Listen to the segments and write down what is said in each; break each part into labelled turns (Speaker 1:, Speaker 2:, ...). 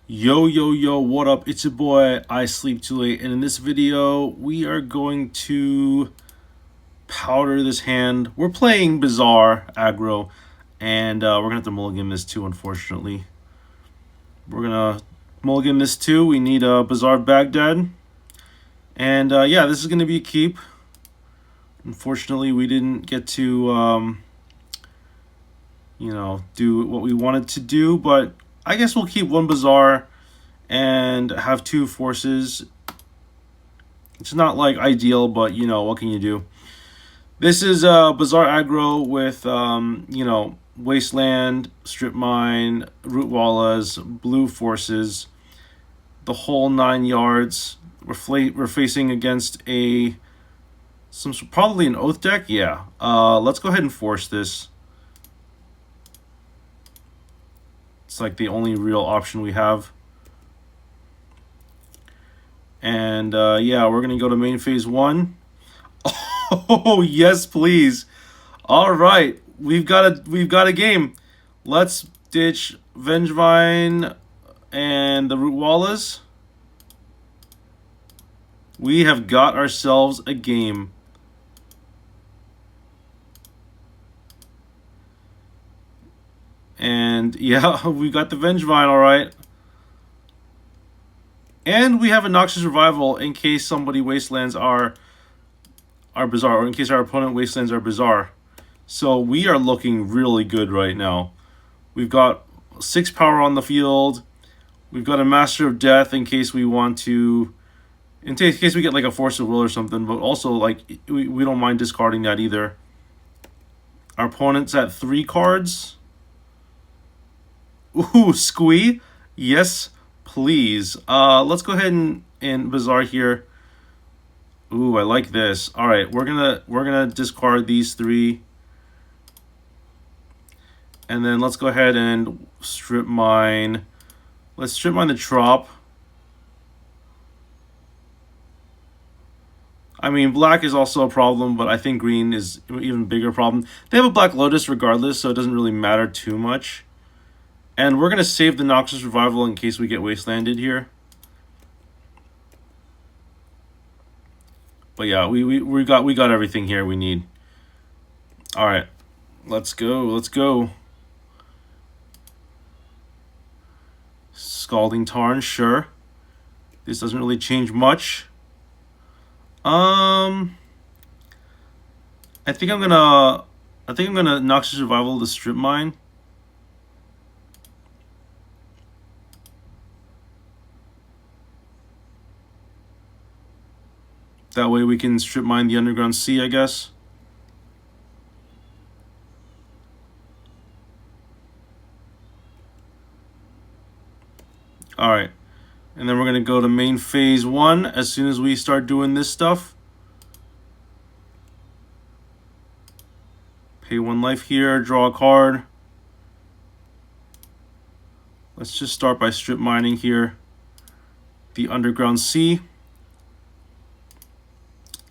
Speaker 1: Yo, yo, yo, what up? It's your boy, I Sleep Too Late, and in this video, we are going to powder this hand. We're playing Bizarre Aggro, and we're gonna have to mulligan this too, unfortunately. We're gonna mulligan this too. We need a Bizarre Baghdad, and yeah, this is gonna be a keep. Unfortunately, we didn't get to, do what we wanted to do, but I guess we'll keep one Bizarre and have two forces. It's not like ideal, but what can you do? This is Bizarre Aggro with Wasteland, Strip Mine, Root Wallas, Blue Forces, the whole 9 yards. We're facing against probably an Oath deck. Yeah. Let's go ahead and force this. It's like the only real option we have. And yeah, we're gonna go to main phase 1. Oh yes, please. All right, we've got a game. Let's ditch Vengevine and the Root Wallas. We have got ourselves a game. And yeah, we got the Vengevine, all right. And we have a Noxious Revival in case somebody wastelands our Bizarre, or in case our opponent wastelands our Bizarre. So we are looking really good right now. We've got 6 power on the field. We've got a Master of Death in case we want to, in case we get like a Force of Will or something, but also like we don't mind discarding that either. Our opponent's at 3 cards. Ooh, Squee. Yes, please. Let's go ahead and Bizarre here. Ooh, I like this. All right, we're gonna discard these 3, and then let's go ahead and strip mine. Let's strip mine the Trop. I mean, black is also a problem, but I think green is an even bigger problem. They have a Black Lotus regardless, so it doesn't really matter too much. And we're gonna save the Noxious Revival in case we get wastelanded here. But yeah, we got everything here we need. All right, let's go. Scalding Tarn, sure. This doesn't really change much. I think I'm gonna Noxious Revival the Strip Mine. That way we can strip mine the Underground Sea, I guess. Alright. And then we're going to go to main phase 1 as soon as we start doing this stuff. Pay 1 life here, draw a card. Let's just start by strip mining here the Underground Sea.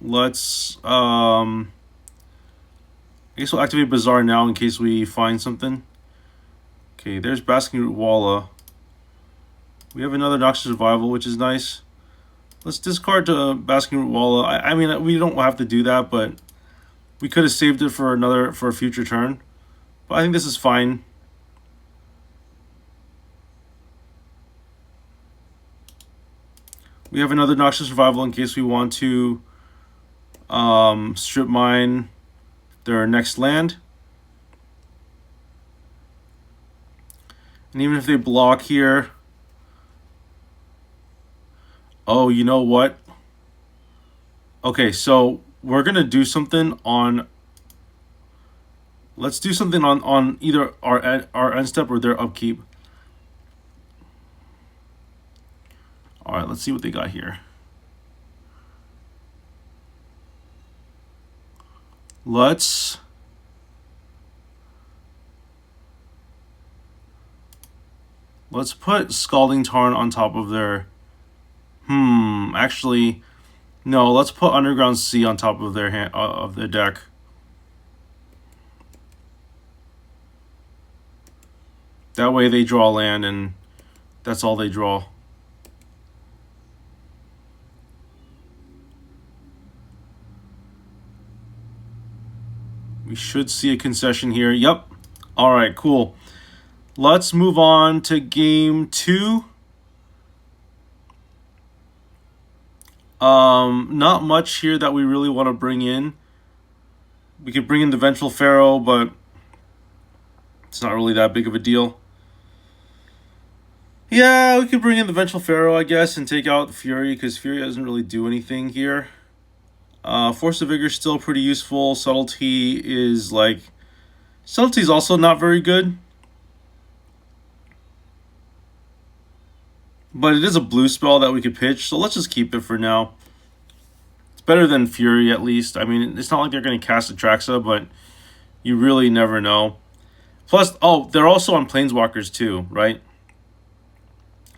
Speaker 1: Let's I guess we'll activate Bizarre now in case we find something. Okay, there's Basking Root Walla. We have another Noxious Revival, which is nice. Let's discard to Basking Root Walla. I mean, we don't have to do that, but we could have saved it for a future turn. But I think this is fine. We have another Noxious Revival in case we want to strip mine their next land. And even if they block here, oh, you know what? Okay, so we're gonna do something on. Let's do something on either our end step or their upkeep. All right, let's see what they got here. Let's put Scalding Tarn on top of their. Actually, no. Let's put Underground Sea on top of their deck. That way they draw land and That's all they draw. We should see a concession here. Yep. All right, cool. Let's move on to game 2. Not much here that we really want to bring in. We could bring in the Vengeful Pharaoh, but it's not really that big of a deal. Yeah, we could bring in the Vengeful Pharaoh, I guess, and take out Fury, because Fury doesn't really do anything here. Force of Vigor is still pretty useful. Subtlety is like... Subtlety is also not very good. But it is a blue spell that we could pitch, so let's just keep it for now. It's better than Fury, at least. I mean, it's not like they're going to cast Atraxa, but you really never know. Plus, oh, they're also on Planeswalkers too, right?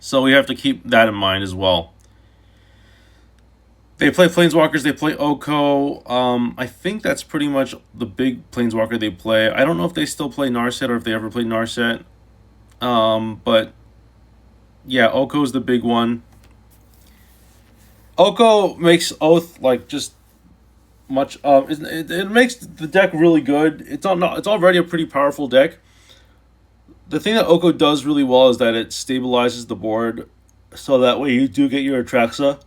Speaker 1: So we have to keep that in mind as well. They play Planeswalkers, they play Oko. I think that's pretty much the big Planeswalker they play. I don't know if they still play Narset or if they ever played Narset. But yeah, Oko's the big one. Oko makes Oath like just much. It makes the deck really good. It's already a pretty powerful deck. The thing that Oko does really well is that it stabilizes the board, so that way you do get your Atraxa.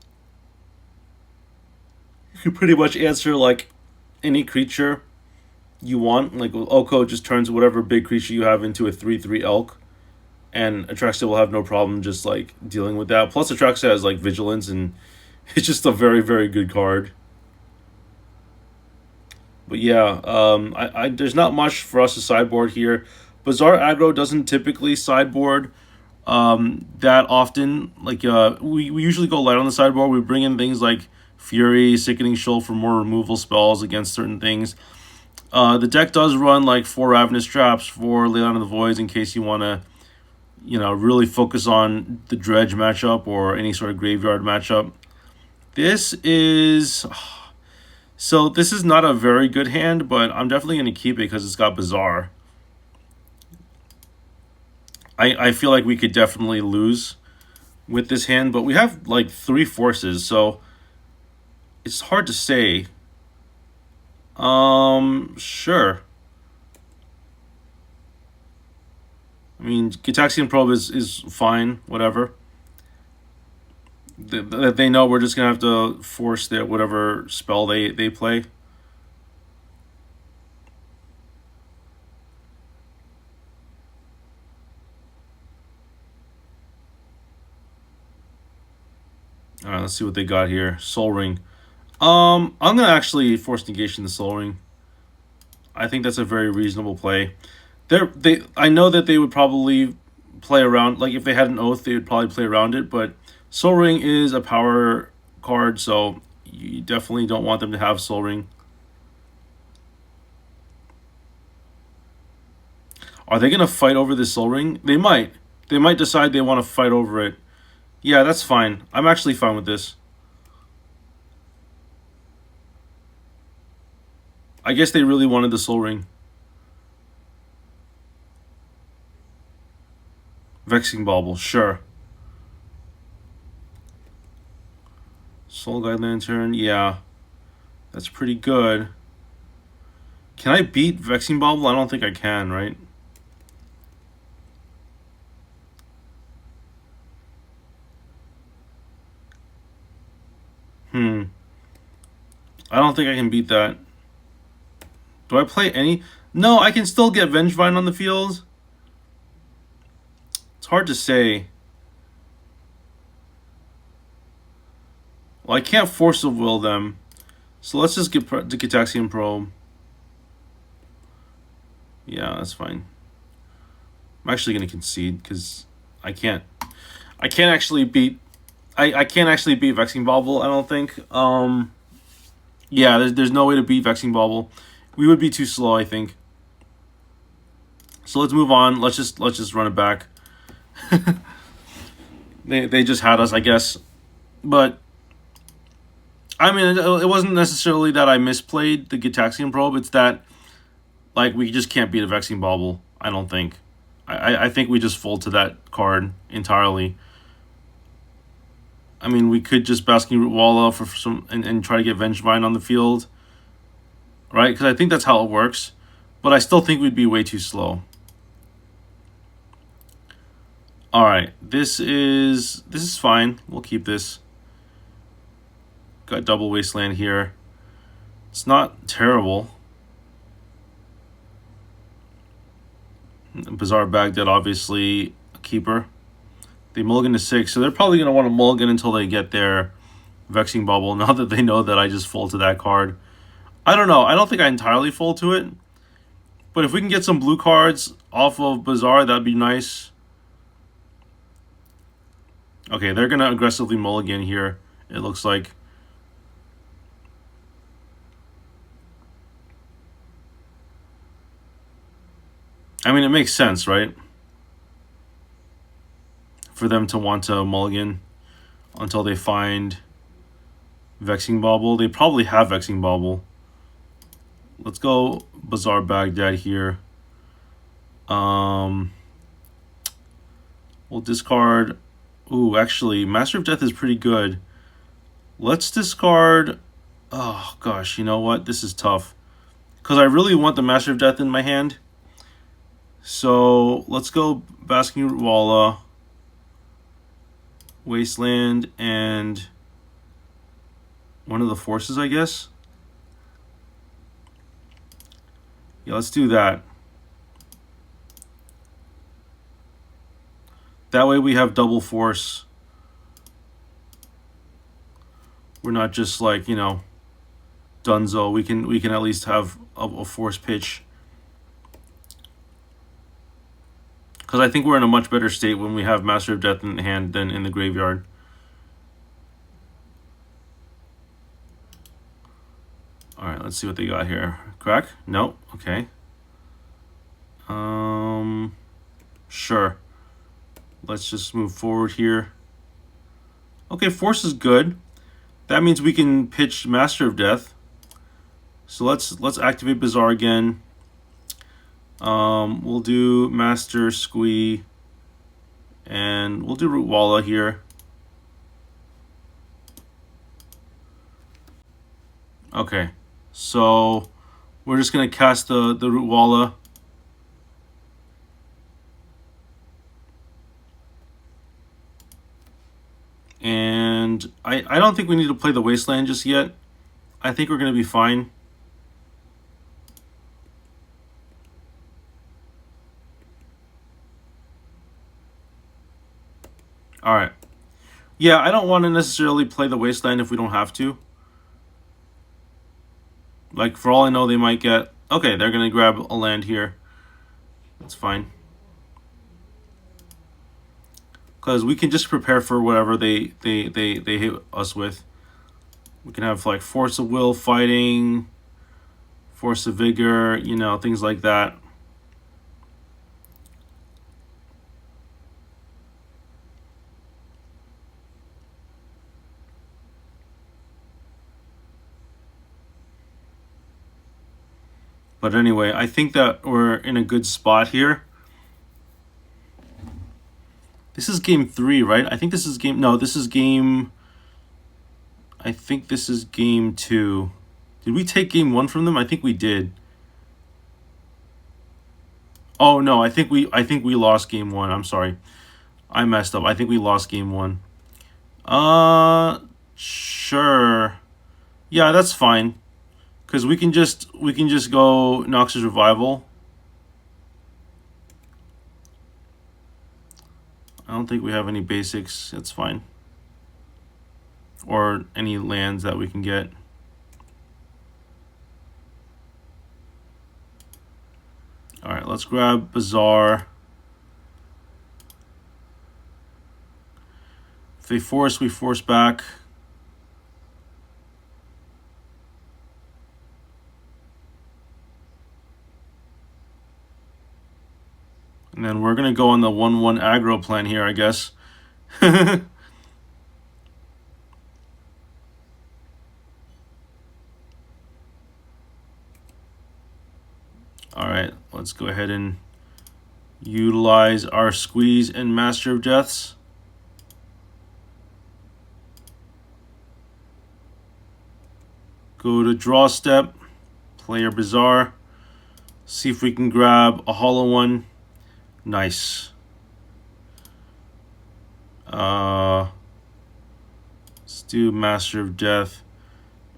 Speaker 1: You can pretty much answer like any creature you want. Like Oko just turns whatever big creature you have into a 3/3 elk, and Atraxa will have no problem just like dealing with that. Plus Atraxa has like vigilance, and it's just a very, very good card. But yeah, there's not much for us to sideboard here. Bazaar aggro doesn't typically sideboard that often. Like we usually go light on the sideboard. We bring in things like Fury, Sickening Shoal for more removal spells against certain things. The deck does run like 4 Ravenous Traps, 4 Leyline of the Voids in case you want to, really focus on the Dredge matchup or any sort of graveyard matchup. This is... So this is not a very good hand, but I'm definitely going to keep it because it's got Bazaar. I feel like we could definitely lose with this hand, but we have like 3 forces, so it's hard to say. Sure. I mean, Gitaxian Probe is fine, whatever. They know we're just going to have to force their whatever spell they play. Alright, let's see what they got here. Soul Ring. I'm going to actually force negation the Soul Ring. I think that's a very reasonable play. I know that they would probably play around, like if they had an Oath, they would probably play around it, but Soul Ring is a power card, so you definitely don't want them to have Soul Ring. Are they going to fight over this Soul Ring? They might. They might decide they want to fight over it. Yeah, that's fine. I'm actually fine with this. I guess they really wanted the Soul Ring. Vexing Bauble, sure. Soul Guide Lantern, yeah. That's pretty good. Can I beat Vexing Bauble? I don't think I can, right? I don't think I can beat that. Do I play any? No, I can still get Vengevine on the field. It's hard to say. Well, I can't force of will them. So let's just get the Gitaxian Probe. Yeah, that's fine. I'm actually going to concede because I can't actually beat... I can't actually beat Vexing Bauble, I don't think. Yeah, there's no way to beat Vexing Bauble. We would be too slow, I think. So let's move on. Let's just run it back. They just had us, I guess. But I mean, it wasn't necessarily that I misplayed the Gitaxian Probe. It's that like we just can't beat a Vexing Bauble, I don't think. I think we just fold to that card entirely. I mean, we could just Basking Root Walla for some and try to get Vengevine on the field, right? Because I think that's how it works. But I still think we'd be way too slow. All right, this is fine. We'll keep this. Got double Wasteland here. It's not terrible. Bazaar Baghdad, obviously a keeper. They mulligan to 6, so they're probably going to want to mulligan until they get their Vexing Bubble, now that they know that I just fold to that card. I don't know. I don't think I entirely fold to it. But if we can get some blue cards off of Bazaar, that'd be nice. Okay, they're going to aggressively mulligan here, it looks like. I mean, it makes sense, right? For them to want to mulligan until they find Vexing Bauble. They probably have Vexing Bauble. Let's go Bazaar Baghdad here. We'll discard. Ooh, actually, Master of Death is pretty good. Let's discard. Oh, gosh, you know what? This is tough. Because I really want the Master of Death in my hand. So let's go Basking Root Walla, Wasteland, and one of the forces, I guess. Yeah, let's do that. That way we have double force. We're not just like, you know, dunzo. We can at least have a force pitch. Because I think we're in a much better state when we have Master of Death in the hand than in the graveyard. Alright, let's see what they got here. Crack? Nope. Okay. Sure. Let's just move forward here. Okay, force is good. That means we can pitch Master of Death. So let's activate Bazaar again. We'll do Master Squee, and we'll do Root Walla here. Okay, so we're just gonna cast the Root Walla. And I don't think we need to play the Wasteland just yet. I think we're gonna be fine. Alright. Yeah, I don't want to necessarily play the Wasteland if we don't have to. Like, for all I know, they might get... Okay, they're going to grab a land here. That's fine. Because we can just prepare for whatever they hit us with. We can have, like, Force of Will, Fighting, Force of Vigor, you know, things like that. But anyway, I think that we're in a good spot here. This is game 3, right? I think this is game... No, this is game... I think this is game 2. Did we take game 1 from them? I think we did. Oh, no, I think we lost game 1. I'm sorry. I messed up. I think we lost game 1. Sure. Yeah, that's fine. Because we can just go Noxus Revival. I don't think we have any basics. It's fine. Or any lands that we can get. Alright, let's grab Bazaar. If they force, we force back. And then we're going to go on the 1/1 aggro plan here, I guess. Alright, let's go ahead and Utilize our squeeze and Master of Deaths. Go to draw step, player Bazaar. See if we can grab a hollow one. Nice. Let's do Master of Death.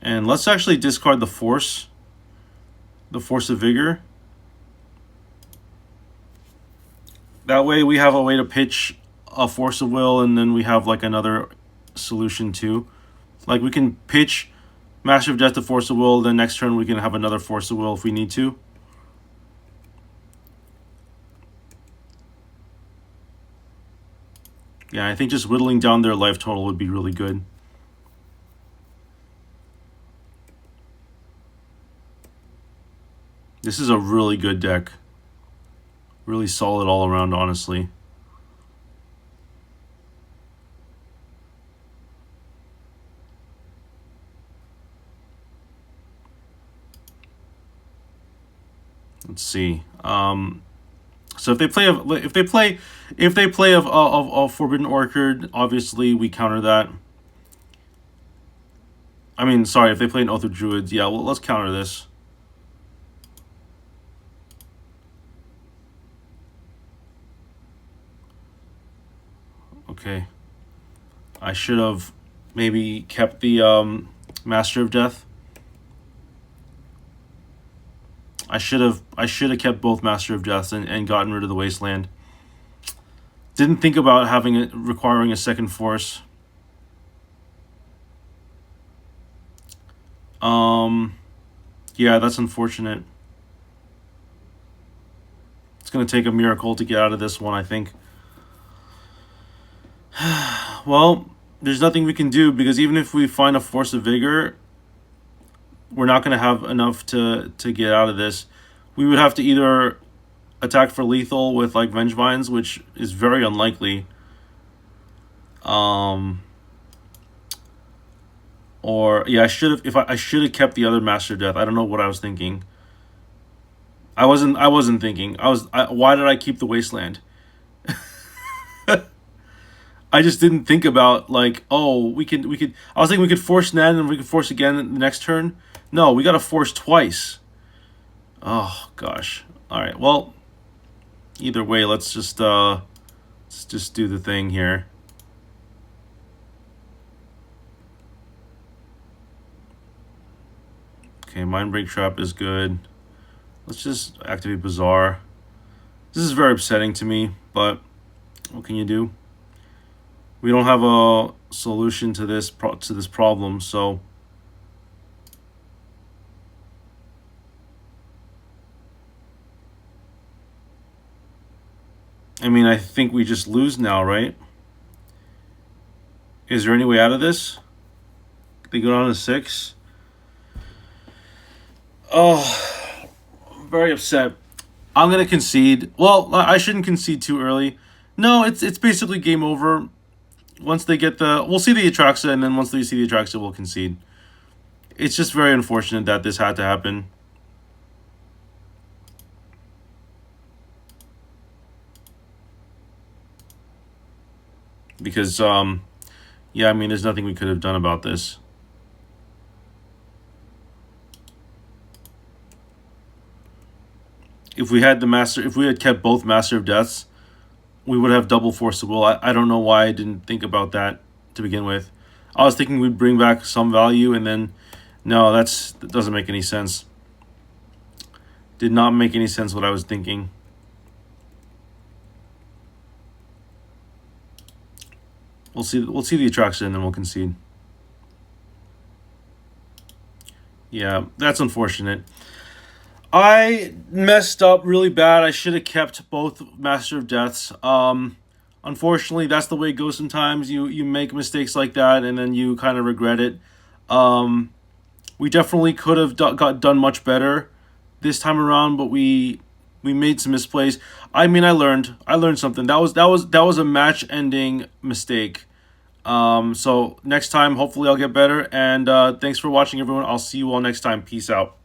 Speaker 1: And let's actually discard the Force of Vigor. That way we have a way to pitch a Force of Will, and then we have like another solution too. Like we can pitch Master of Death to Force of Will, then next turn we can have another Force of Will if we need to. Yeah, I think just whittling down their life total would be really good. This is a really good deck. Really solid all around, honestly. Let's see. So if they play a Forbidden Orchard, obviously we counter that. I mean, sorry, if they play an Oath of Druids, yeah, well, let's counter this. Okay. I should have maybe kept the Master of Death. I should have kept both Master of Deaths and gotten rid of the Wasteland. Didn't think about having it requiring a second Force. Yeah, that's unfortunate. It's gonna take a miracle to get out of this one, I think. Well, there's nothing we can do, because even if we find a Force of Vigor, we're not going to have enough to get out of this. We would have to either attack for lethal with like Vengevines, which is very unlikely. Or yeah, I should have kept the other Master of Death. I don't know what I was thinking. I wasn't thinking. Why did I keep the Wasteland? I just didn't think about like, oh, we could. I was thinking we could force Ned and we could force again the next turn. No, we got to force twice. Oh gosh. All right. Well, either way, let's just do the thing here. Okay, Mindbreak Trap is good. Let's just activate Bazaar. This is very upsetting to me, but what can you do? We don't have a solution to this problem, so I mean, I think we just lose now, right? Is there any way out of this? They go down to 6. Oh, I'm very upset. I'm gonna concede. Well, I shouldn't concede too early. No, it's basically game over. Once they get we'll see the Atraxa, and then once they see the Atraxa, we'll concede. It's just very unfortunate that this had to happen. Because, yeah, I mean, there's nothing we could have done about this. If we had kept both Master of Deaths, we would have double Force of Will. I don't know why I didn't think about that to begin with. I was thinking we'd bring back some value, and then, no, that doesn't make any sense. Did not make any sense what I was thinking. We'll see the Atraxa, and then we'll concede. Yeah, that's unfortunate. I messed up really bad. I should have kept both Master of Deaths. Unfortunately, that's the way it goes sometimes. You make mistakes like that, and then you kind of regret it. We definitely could have got done much better this time around, but we made some misplays. I mean, I learned something. That was a match-ending mistake. So next time, hopefully, I'll get better. And thanks for watching, everyone. I'll see you all next time. Peace out.